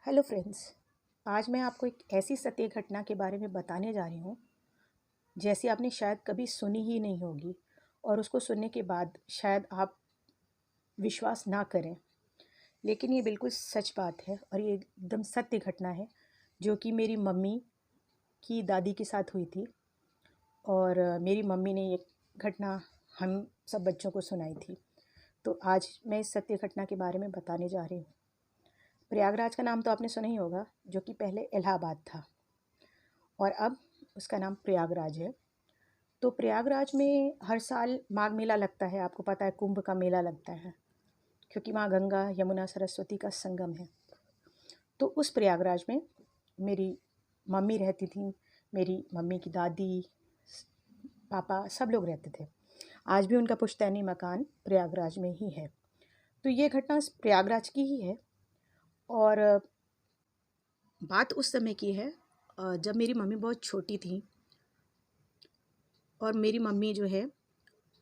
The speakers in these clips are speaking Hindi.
Hello friends. आज मैं आपको एक ऐसी सत्य घटना के बारे में बताने जा रही हूँ जैसी आपने शायद कभी सुनी ही नहीं होगी और उसको सुनने के बाद शायद आप विश्वास ना करें, लेकिन ये बिल्कुल सच बात है और ये एकदम सत्य घटना है जो कि मेरी मम्मी की दादी के साथ हुई थी। और मेरी मम्मी ने ये घटना हम सब बच्चों को सुनाई थी। तो आज मैं इस सत्य घटना के बारे में बताने जा रही हूँ। प्रयागराज का नाम तो आपने सुना ही होगा, जो कि पहले इलाहाबाद था और अब उसका नाम प्रयागराज है। तो प्रयागराज में हर साल माघ मेला लगता है। आपको पता है, कुंभ का मेला लगता है क्योंकि वहाँ गंगा यमुना सरस्वती का संगम है। तो उस प्रयागराज में मेरी मम्मी रहती थी, मेरी मम्मी की दादी, पापा, सब लोग रहते थे। आज भी उनका पुश्तैनी मकान प्रयागराज में ही है। तो ये घटना प्रयागराज की ही है। और बात उस समय की है जब मेरी मम्मी बहुत छोटी थी और मेरी मम्मी जो है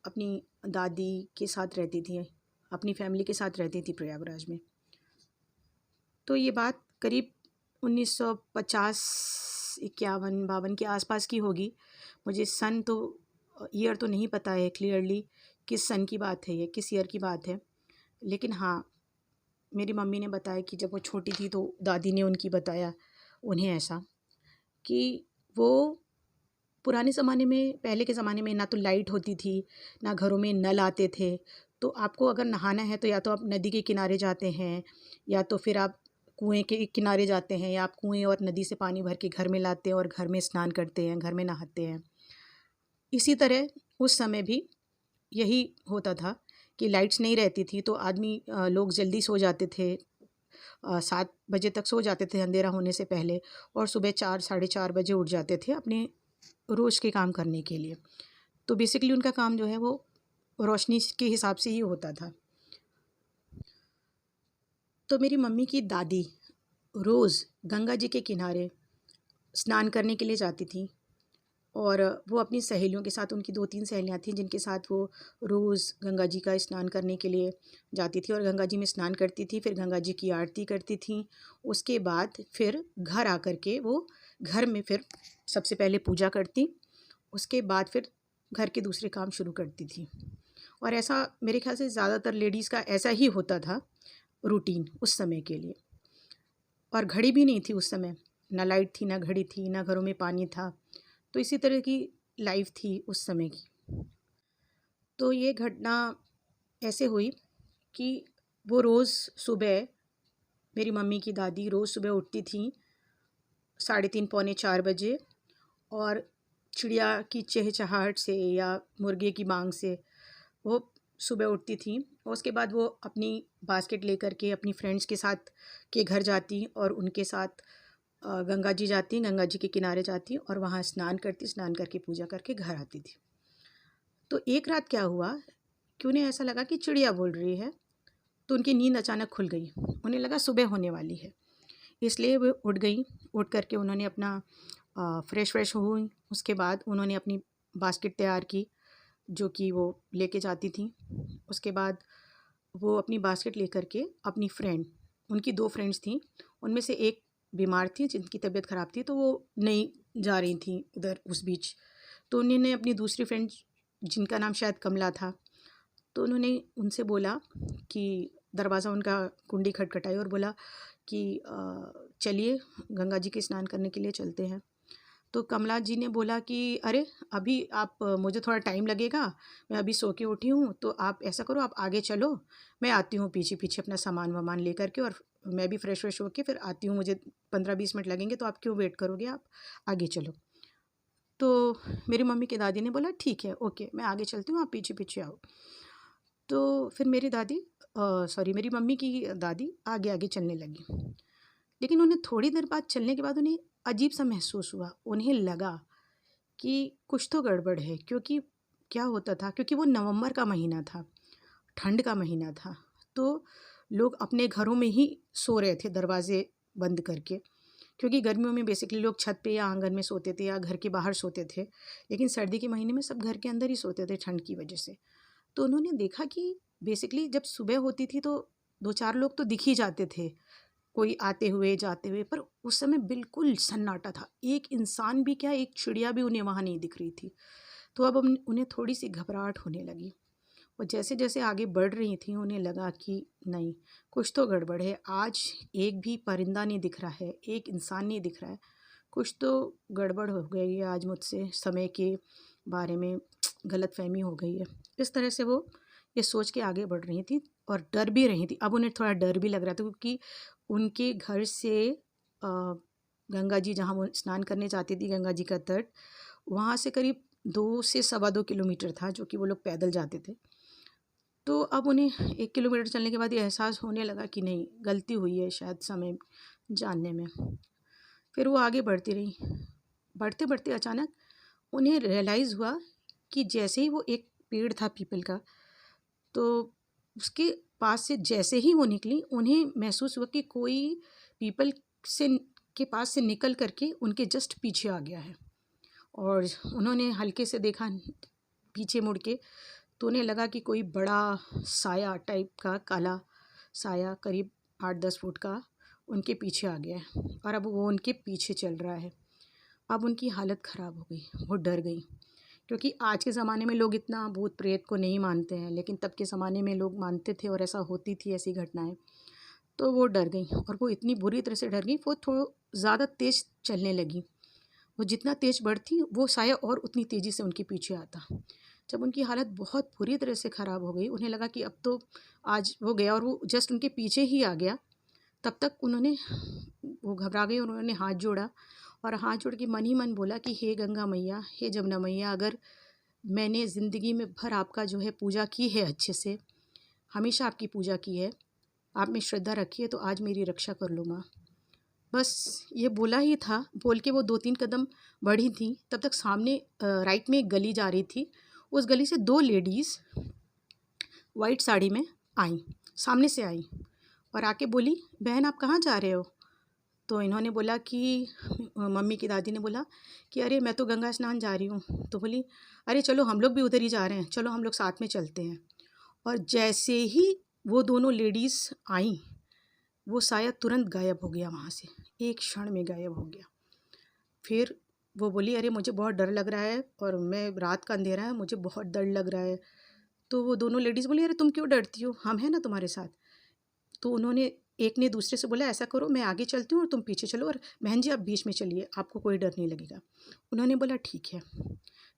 अपनी दादी के साथ रहती थी, अपनी फैमिली के साथ रहती थी प्रयागराज में। तो ये बात करीब 1950 51 52 के आसपास की होगी। मुझे सन तो ईयर तो नहीं पता है क्लियरली किस सन की बात है, ये किस ईयर की बात है। लेकिन हाँ, मेरी मम्मी ने बताया कि जब वो छोटी थी तो दादी ने उनकी बताया उन्हें ऐसा कि वो पुराने ज़माने में, पहले के ज़माने में ना तो लाइट होती थी, ना घरों में नल आते थे। तो आपको अगर नहाना है तो या तो आप नदी के किनारे जाते हैं या तो फिर आप कुएँ के किनारे जाते हैं, या आप कुएँ और नदी से पानी भर के घर में लाते हैं और घर में स्नान करते हैं, घर में नहाते हैं। इसी तरह उस समय भी यही होता था कि लाइट्स नहीं रहती थी तो लोग जल्दी सो जाते थे। 7 बजे तक सो जाते थे अंधेरा होने से पहले, और सुबह 4 साढ़े 4 बजे उठ जाते थे अपने रोज़ के काम करने के लिए। तो बेसिकली उनका काम जो है वो रोशनी के हिसाब से ही होता था। तो मेरी मम्मी की दादी रोज़ गंगा जी के किनारे स्नान करने के लिए जाती थी और वो अपनी सहेलियों के साथ, उनकी 2-3 सहेलियाँ थीं जिनके साथ वो रोज़ गंगा जी का स्नान करने के लिए जाती थी और गंगा जी में स्नान करती थी, फिर गंगा जी की आरती करती थीं। उसके बाद फिर घर आकर के वो घर में फिर सबसे पहले पूजा करती, उसके बाद फिर घर के दूसरे काम शुरू करती थी। और ऐसा मेरे ख़्याल से ज़्यादातर लेडीज़ का ऐसा ही होता था रूटीन उस समय के लिए। और घड़ी भी नहीं थी उस समय, ना लाइट थी, ना घड़ी थी, ना घरों में पानी था। तो इसी तरह की लाइफ़ थी उस समय की। तो ये घटना ऐसे हुई कि वो रोज़ सुबह, मेरी मम्मी की दादी रोज़ सुबह उठती थीं 3:30 पौने 4 बजे, और चिड़िया की चहचहाहट से या मुर्गे की बांग से वो सुबह उठती थीं। और उसके बाद वो अपनी बास्केट लेकर के अपनी फ्रेंड्स के साथ के घर जाती और उनके साथ गंगा जी जाती, गंगा जी के किनारे जाती और वहाँ स्नान करती, स्नान करके पूजा करके घर आती थी। तो एक रात क्या हुआ कि उन्हें ऐसा लगा कि चिड़िया बोल रही है, तो उनकी नींद अचानक खुल गई। उन्हें लगा सुबह होने वाली है, इसलिए वो उठ गई। उठ करके उन्होंने अपना फ्रेश व्रेश हुई, उसके बाद उन्होंने अपनी बास्केट तैयार की जो कि वो लेके जाती थी। उसके बाद वो अपनी बास्केट लेकर के अपनी फ्रेंड, उनकी 2 फ्रेंड्स थीं, उनमें से एक बीमार थी जिनकी तबीयत ख़राब थी, तो वो नहीं जा रही थी उधर उस बीच। तो उन्होंने अपनी दूसरी फ्रेंड, जिनका नाम शायद कमला था, तो उन्होंने उनसे बोला कि दरवाज़ा उनका, कुंडी खटखटाई और बोला कि चलिए गंगा जी के स्नान करने के लिए चलते हैं। तो कमला जी ने बोला कि अरे अभी आप, मुझे थोड़ा टाइम लगेगा, मैं अभी सो के उठी हूँ, तो आप ऐसा करो, आप आगे चलो, मैं आती हूँ पीछे पीछे अपना सामान वामान ले करके, और मैं भी फ्रेश व्रेश होके फिर आती हूँ, मुझे 15-20 मिनट लगेंगे, तो आप क्यों वेट करोगे, आप आगे चलो। तो मेरी मम्मी की दादी ने बोला ठीक है, ओके, मैं आगे चलती हूँ, आप पीछे पीछे आओ। तो फिर मेरी मम्मी की दादी आगे आगे चलने लगी। लेकिन उन्हें थोड़ी देर बाद, चलने के बाद, उन्हें अजीब सा महसूस हुआ। उन्हें लगा कि कुछ तो गड़बड़ है, क्योंकि क्या होता था, क्योंकि वो नवंबर का महीना था, ठंड का महीना था। तो लोग अपने घरों में ही सो रहे थे दरवाजे बंद करके, क्योंकि गर्मियों में बेसिकली लोग छत पे या आंगन में सोते थे या घर के बाहर सोते थे, लेकिन सर्दी के महीने में सब घर के अंदर ही सोते थे ठंड की वजह से। तो उन्होंने देखा कि बेसिकली जब सुबह होती थी तो 2-4 लोग तो दिख ही जाते थे कोई आते हुए जाते हुए, पर उस समय बिल्कुल सन्नाटा था। एक इंसान भी क्या, एक चिड़िया भी उन्हें वहाँ नहीं दिख रही थी। तो अब उन्हें थोड़ी सी घबराहट होने लगी। और जैसे जैसे आगे बढ़ रही थी उन्हें लगा कि नहीं, कुछ तो गड़बड़ है। आज एक भी परिंदा नहीं दिख रहा है, एक इंसान नहीं दिख रहा है, कुछ तो गड़बड़ हो गई है। आज मुझसे समय के बारे में गलतफहमी हो गई है। इस तरह से वो ये सोच के आगे बढ़ रही थी और डर भी रही थी। अब उन्हें थोड़ा डर भी लग रहा था, क्योंकि उनके घर से गंगा जी, जहाँ वो स्नान करने जाती थी, गंगा जी का तट, वहाँ से करीब 2 से सवा 2 किलोमीटर था, जो कि वो लोग पैदल जाते थे। तो अब उन्हें 1 किलोमीटर चलने के बाद ये एहसास होने लगा कि नहीं, गलती हुई है शायद समय जानने में। फिर वो आगे बढ़ती रही। बढ़ते-बढ़ते अचानक उन्हें रियलाइज़ हुआ कि जैसे ही वो, एक पेड़ था पीपल का, तो उसके पास से जैसे ही वो निकली, उन्हें महसूस हुआ कि कोई पीपल से के पास से निकल कर के उनके जस्ट पीछे आ गया है। और उन्होंने हल्के से देखा पीछे मुड़ के, तो उन्हें लगा कि कोई बड़ा साया टाइप का, काला साया करीब 8-10 फुट का उनके पीछे आ गया है और अब वो उनके पीछे चल रहा है। अब उनकी हालत ख़राब हो गई, वो डर गई, क्योंकि आज के ज़माने में लोग इतना भूत प्रेत को नहीं मानते हैं, लेकिन तब के ज़माने में लोग मानते थे और ऐसा होती थी ऐसी घटनाएं। तो वो डर गई और वो इतनी बुरी तरह से डर गई, वो थोड़ा ज़्यादा तेज़ चलने लगी। वो जितना तेज़ बढ़ती, वो साया और उतनी तेज़ी से उनके पीछे आता। जब उनकी हालत बहुत बुरी तरह से ख़राब हो गई, उन्हें लगा कि अब तो आज वो गया, और वो जस्ट उनके पीछे ही आ गया। तब तक वो घबरा गई और उन्होंने हाथ जोड़ा और हाथ जोड़ के मन ही मन बोला कि हे गंगा मैया, हे जमुना मैया, अगर मैंने ज़िंदगी में भर आपका जो है पूजा की है, अच्छे से हमेशा आपकी पूजा की है, आप में श्रद्धा रखी है, तो आज मेरी रक्षा कर लो माँ। बस ये बोला ही था, बोल के वो 2-3 कदम बढ़ी थी, तब तक सामने राइट में एक गली जा रही थी। उस गली से 2 लेडीज़ वाइट साड़ी में आईं, सामने से आईं और आके बोली, बहन आप कहाँ जा रहे हो? तो इन्होंने बोला कि मम्मी की दादी ने बोला कि अरे मैं तो गंगा स्नान जा रही हूँ। तो बोली, अरे चलो हम लोग भी उधर ही जा रहे हैं, चलो हम लोग साथ में चलते हैं। और जैसे ही वो दोनों लेडीज़ आईं, वो साया तुरंत गायब हो गया वहाँ से, एक क्षण में गायब हो गया। फिर वो बोली, अरे मुझे बहुत डर लग रहा है और मैं, रात का अंधेरा है, मुझे बहुत डर लग रहा है। तो वो दोनों लेडीज़ बोली, अरे तुम क्यों डरती हो, हम हैं ना तुम्हारे साथ। तो उन्होंने, एक ने दूसरे से बोला, ऐसा करो मैं आगे चलती हूँ और तुम पीछे चलो, और बहन जी आप बीच में चलिए, आपको कोई डर नहीं लगेगा। उन्होंने बोला ठीक है।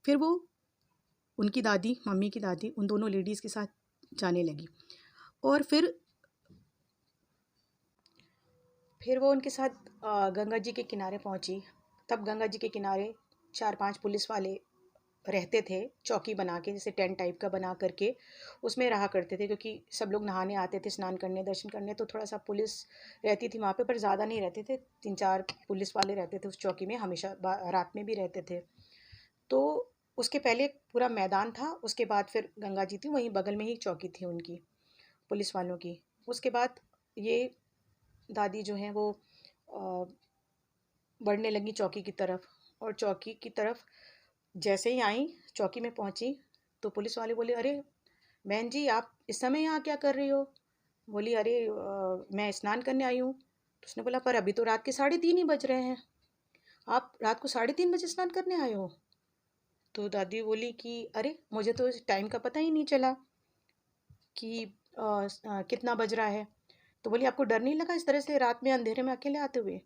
फिर वो, उनकी दादी, मम्मी की दादी, उन दोनों लेडीज़ के साथ जाने लगी और फिर वो उनके साथ गंगा जी के किनारे पहुंची। तब गंगा जी के किनारे 4-5 पुलिस वाले रहते थे, चौकी बना के, जैसे टेंट टाइप का बना करके उसमें रहा करते थे, क्योंकि सब लोग नहाने आते थे, स्नान करने, दर्शन करने, तो थोड़ा सा पुलिस रहती थी वहाँ पे, पर ज़्यादा नहीं रहते थे। 3-4 पुलिस वाले रहते थे उस चौकी में, हमेशा रात में भी रहते थे। तो उसके पहले एक पूरा मैदान था, उसके बाद फिर गंगा जी थी, वहीं बगल में ही चौकी थी उनकी, पुलिस वालों की। उसके बाद ये दादी जो हैं वो अ, बढ़ने लगी चौकी की तरफ, और चौकी की तरफ जैसे ही आई, चौकी में पहुंची, तो पुलिस वाले बोले, अरे बहन जी आप इस समय यहाँ क्या कर रही हो? बोली, अरे मैं स्नान करने आई हूँ। तो उसने बोला, पर अभी तो रात के 3:30 ही बज रहे हैं, आप रात को 3:30 बजे स्नान करने आए हो? तो दादी बोली कि अरे मुझे तो इस टाइम का पता ही नहीं चला कि कितना बज रहा है। तो बोली, आपको डर नहीं लगा इस तरह से रात में अंधेरे में अकेले आते हुए?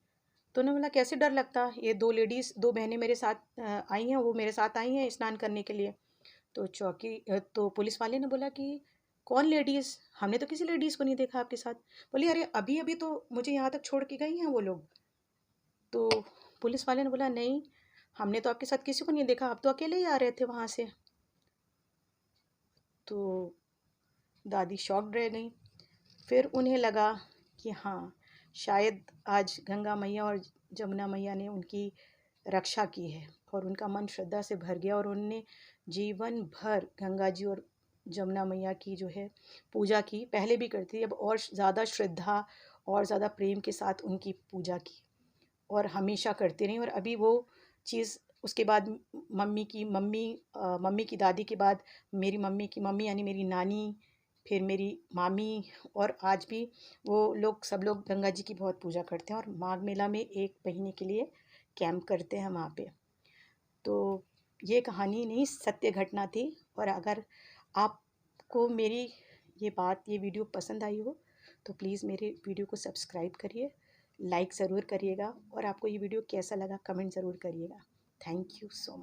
तो उन्होंने बोला, कैसे डर लगता, ये 2 लेडीज़, 2 बहनें मेरे साथ आई हैं, वो मेरे साथ आई हैं स्नान करने के लिए। तो पुलिस वाले ने बोला कि कौन लेडीज़, हमने तो किसी लेडीज़ को नहीं देखा आपके साथ। बोली, अरे अभी अभी तो मुझे यहाँ तक छोड़ के गई हैं वो लोग। तो पुलिस वाले ने बोला, नहीं हमने तो आपके साथ किसी को नहीं देखा, आप तो अकेले ही आ रहे थे वहाँ से। तो दादी शॉक्ड रह गई। फिर उन्हें लगा कि हाँ, शायद आज गंगा मैया और जमुना मैया ने उनकी रक्षा की है, और उनका मन श्रद्धा से भर गया, और उनने जीवन भर गंगा जी और जमुना मैया की जो है पूजा की। पहले भी करती थी, अब और ज़्यादा श्रद्धा और ज़्यादा प्रेम के साथ उनकी पूजा की, और हमेशा करती रही। और अभी वो चीज़, उसके बाद मम्मी की दादी के बाद मेरी मम्मी की मम्मी यानी मेरी नानी फिर मेरी मामी, और आज भी वो लोग सब लोग गंगा जी की बहुत पूजा करते हैं और माघ मेला में 1 महीने के लिए कैंप करते हैं वहाँ पे। तो ये कहानी नहीं, सत्य घटना थी। और अगर आपको मेरी ये वीडियो पसंद आई हो तो प्लीज़ मेरे वीडियो को सब्सक्राइब करिए, लाइक ज़रूर करिएगा, और आपको ये वीडियो कैसा लगा कमेंट ज़रूर करिएगा। Thank you so much.